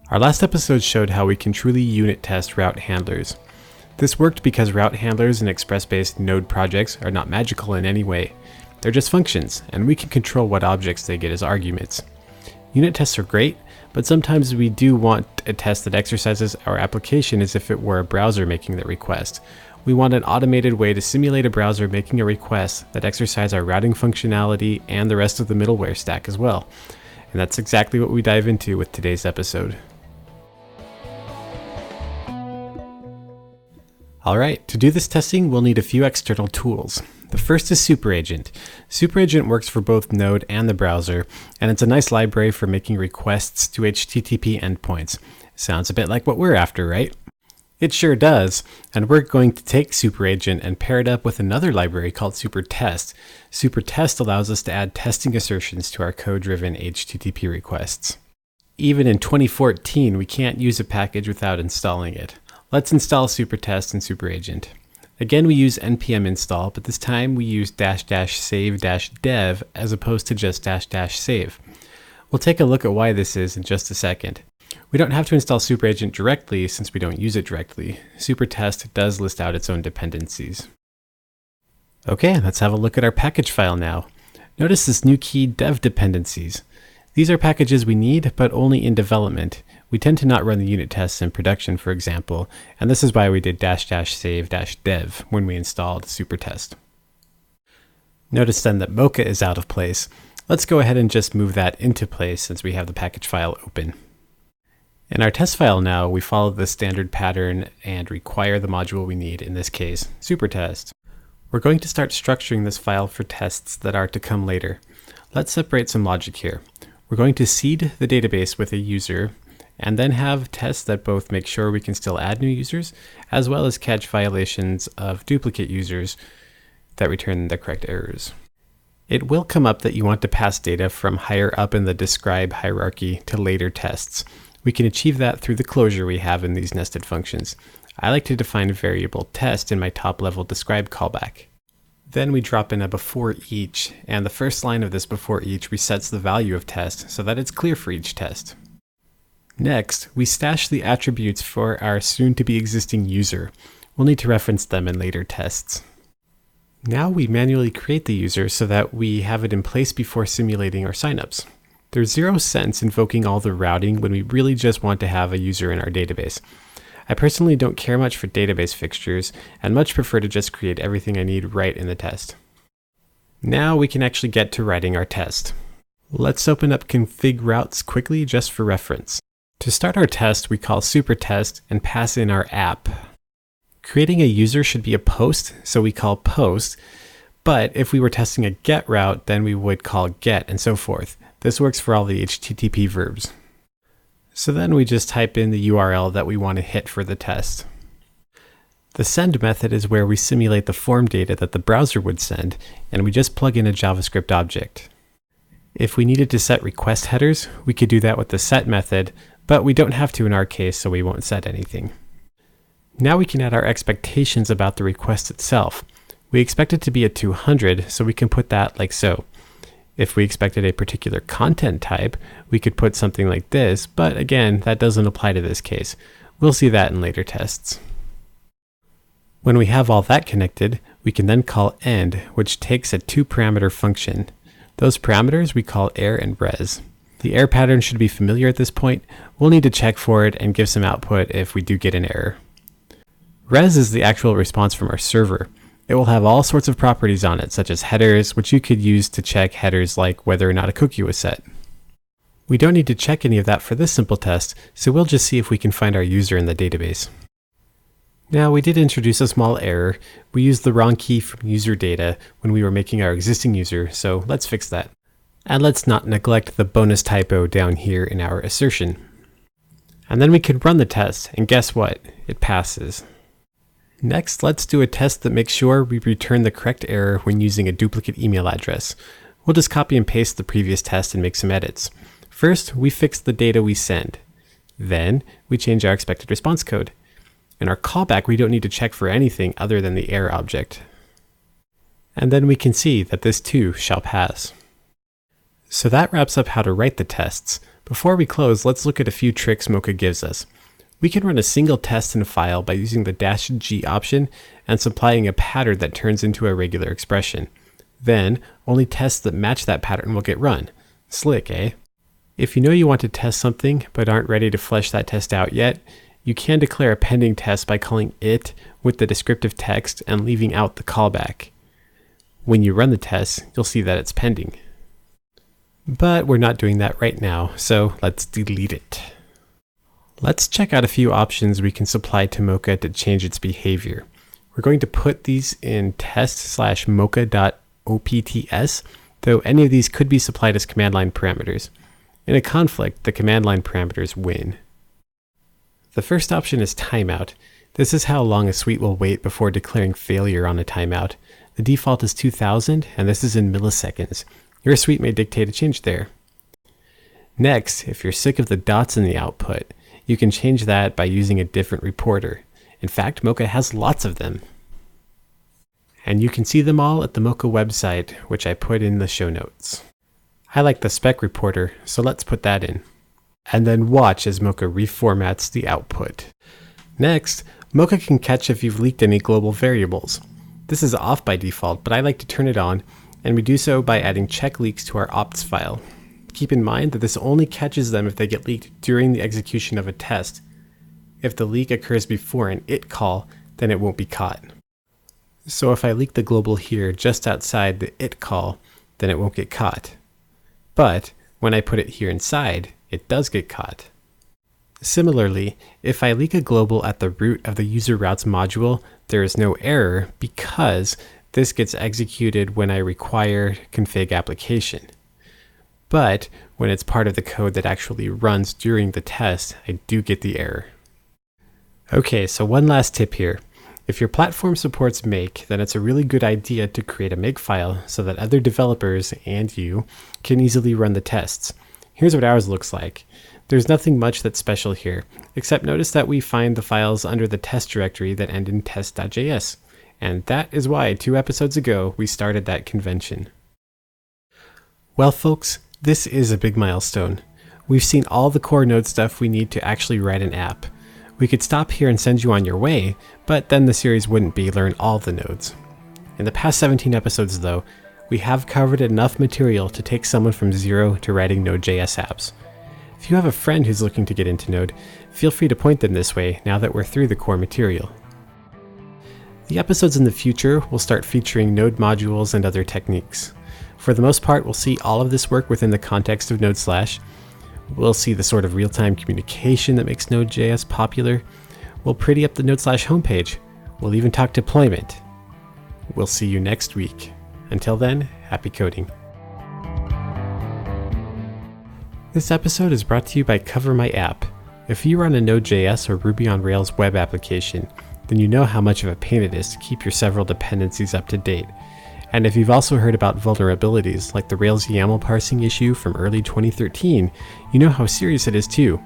Our last episode showed how we can truly unit test route handlers. This worked because route handlers in Express-based node projects are not magical in any way. They're just functions, and we can control what objects they get as arguments. Unit tests are great, but sometimes we do want a test that exercises our application as if it were a browser making the request. We want an automated way to simulate a browser making a request that exercises our routing functionality and the rest of the middleware stack as well. And that's exactly what we dive into with today's episode. Alright, to do this testing, we'll need a few external tools. The first is SuperAgent. SuperAgent works for both Node and the browser, and it's a nice library for making requests to HTTP endpoints. Sounds a bit like what we're after, right? It sure does, and we're going to take SuperAgent and pair it up with another library called SuperTest. SuperTest allows us to add testing assertions to our code-driven HTTP requests. Even in 2014, we can't use a package without installing it. Let's install SuperTest and SuperAgent. Again, we use npm install, but this time we use --save-dev as opposed to just --save. We'll take a look at why this is in just a second. We don't have to install SuperAgent directly since we don't use it directly. SuperTest does list out its own dependencies. Okay, let's have a look at our package file now. Notice this new key dev dependencies. These are packages we need, but only in development. We tend to not run the unit tests in production, for example, and this is why we did --save-dev when we installed SuperTest. Notice then that Mocha is out of place. Let's go ahead and just move that into place since we have the package file open. In our test file now, we follow the standard pattern and require the module we need, in this case, SuperTest. We're going to start structuring this file for tests that are to come later. Let's separate some logic here. We're going to seed the database with a user, and then have tests that both make sure we can still add new users, as well as catch violations of duplicate users that return the correct errors. It will come up that you want to pass data from higher up in the describe hierarchy to later tests. We can achieve that through the closure we have in these nested functions. I like to define a variable test in my top level describe callback. Then we drop in a before each, and the first line of this before each resets the value of test so that it's clear for each test. Next, we stash the attributes for our soon-to-be existing user. We'll need to reference them in later tests. Now we manually create the user so that we have it in place before simulating our signups. There's zero sense invoking all the routing when we really just want to have a user in our database. I personally don't care much for database fixtures and much prefer to just create everything I need right in the test. Now we can actually get to writing our test. Let's open up config routes quickly just for reference. To start our test, we call SuperTest and pass in our app. Creating a user should be a post, so we call post, but if we were testing a get route, then we would call get and so forth. This works for all the HTTP verbs. So then we just type in the URL that we want to hit for the test. The send method is where we simulate the form data that the browser would send, and we just plug in a JavaScript object. If we needed to set request headers, we could do that with the set method, but we don't have to in our case, so we won't set anything. Now we can add our expectations about the request itself. We expect it to be a 200, so we can put that like so. If we expected a particular content type, we could put something like this, but again, that doesn't apply to this case. We'll see that in later tests. When we have all that connected, we can then call end, which takes a 2-parameter function. Those parameters we call air and res. The error pattern should be familiar at this point. We'll need to check for it and give some output if we do get an error. Res is the actual response from our server. It will have all sorts of properties on it, such as headers, which you could use to check headers like whether or not a cookie was set. We don't need to check any of that for this simple test, so we'll just see if we can find our user in the database. Now, we did introduce a small error. We used the wrong key from user data when we were making our existing user, so let's fix that. And let's not neglect the bonus typo down here in our assertion. And then we can run the test, and guess what? It passes. Next, let's do a test that makes sure we return the correct error when using a duplicate email address. We'll just copy and paste the previous test and make some edits. First, we fix the data we send. Then, we change our expected response code. In our callback, we don't need to check for anything other than the error object. And then we can see that this too shall pass. So that wraps up how to write the tests. Before we close, let's look at a few tricks Mocha gives us. We can run a single test in a file by using the -G option and supplying a pattern that turns into a regular expression. Then, only tests that match that pattern will get run. Slick, eh? If you know you want to test something but aren't ready to flesh that test out yet, you can declare a pending test by calling it with the descriptive text and leaving out the callback. When you run the test, you'll see that it's pending. But we're not doing that right now, so let's delete it. Let's check out a few options we can supply to Mocha to change its behavior. We're going to put these in test/mocha.opts, though any of these could be supplied as command line parameters. In a conflict, the command line parameters win. The first option is timeout. This is how long a suite will wait before declaring failure on a timeout. The default is 2000, and this is in milliseconds. Your suite may dictate a change there. Next, if you're sick of the dots in the output, you can change that by using a different reporter. In fact, Mocha has lots of them. And you can see them all at the Mocha website, which I put in the show notes. I like the spec reporter, so let's put that in. And then watch as Mocha reformats the output. Next, Mocha can catch if you've leaked any global variables. This is off by default, but I like to turn it on, and we do so by adding check leaks to our ops file. Keep in mind that this only catches them if they get leaked during the execution of a test. If the leak occurs before an it call, then it won't be caught. So if I leak the global here just outside the it call, then it won't get caught. But when I put it here inside, it does get caught. Similarly, if I leak a global at the root of the user routes module, there is no error because this gets executed when I require config application. But when it's part of the code that actually runs during the test, I do get the error. Okay, so one last tip here. If your platform supports Make, then it's a really good idea to create a makefile so that other developers and you can easily run the tests. Here's what ours looks like. There's nothing much that's special here, except notice that we find the files under the test directory that end in test.js. And that is why 2 episodes ago we started that convention. Well folks, this is a big milestone. We've seen all the core Node stuff we need to actually write an app. We could stop here and send you on your way, but then the series wouldn't be Learn All the Nodes. In the past 17 episodes though, we have covered enough material to take someone from zero to writing Node.js apps. If you have a friend who's looking to get into Node, feel free to point them this way now that we're through the core material. The episodes in the future will start featuring Node modules and other techniques. For the most part, we'll see all of this work within the context of Node/. We'll see the sort of real-time communication that makes Node.js popular. We'll pretty up the Node/ homepage. We'll even talk deployment. We'll see you next week. Until then, happy coding. This episode is brought to you by Cover My App. If you run a Node.js or Ruby on Rails web application, then you know how much of a pain it is to keep your several dependencies up to date. And if you've also heard about vulnerabilities like the Rails YAML parsing issue from early 2013, you know how serious it is too.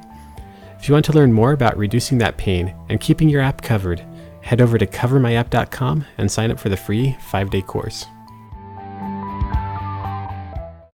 If you want to learn more about reducing that pain and keeping your app covered, head over to covermyapp.com and sign up for the free 5-day course.